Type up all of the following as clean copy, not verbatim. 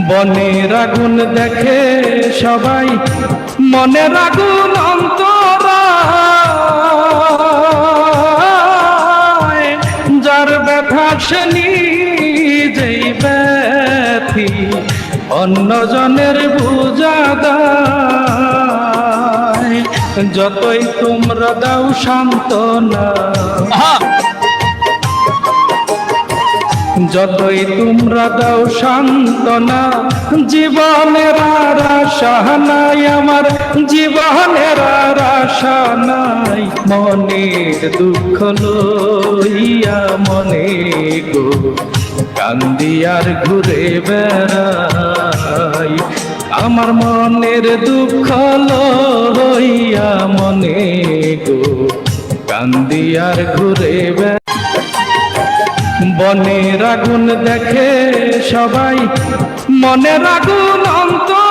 বনের আগুন দেখে সবাই, মনের আগুন অন্তরায়, যার ব্যথা সে নিজেই ব্যথী, অন্যজনের বোঝা দায়। যতই তোমরা দাও সান্ত্বনা, যতই তোমরা দাও সান্ত্বনা, জীবনের আর আশা নাই আমার, জীবনের আর আশা নাই। মনের দুঃখ লইয়া মনে গো কান্দি আর ঘুরে বেড়াই, আমার মনের দুঃখ লইয়া মনে গো কান্দি আর ঘুরে বেড়াই। বনের আগুন দেখে সবাই, মনের আগুন অন্তরায়,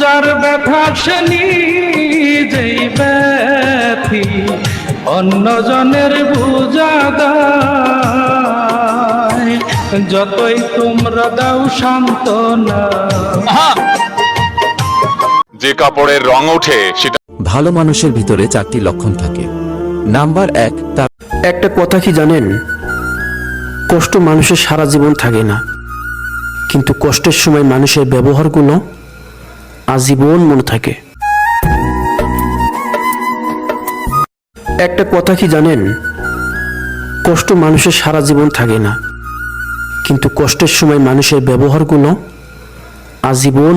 যার ব্যথা সে নিজেই ব্যথী, অন্যজনের বোঝা দায়। যতই তোমরা দাও সান্ত্বনা। যে কাপড়ের রং ওঠে সেটা। ভালো মানুষের ভিতরে 4টি লক্ষণ থাকে। নাম্বার 1, তার একটা কথা কি জানেন, কষ্ট মানুষের সারা জীবন থাকে না, কিন্তু কষ্টের সময় মানুষের ব্যবহারগুলো আজীবন মনে থাকে। একটা কথা কি জানেন, কষ্ট মানুষের সারা জীবন থাকে না, কিন্তু কষ্টের সময় মানুষের ব্যবহারগুলো আজীবন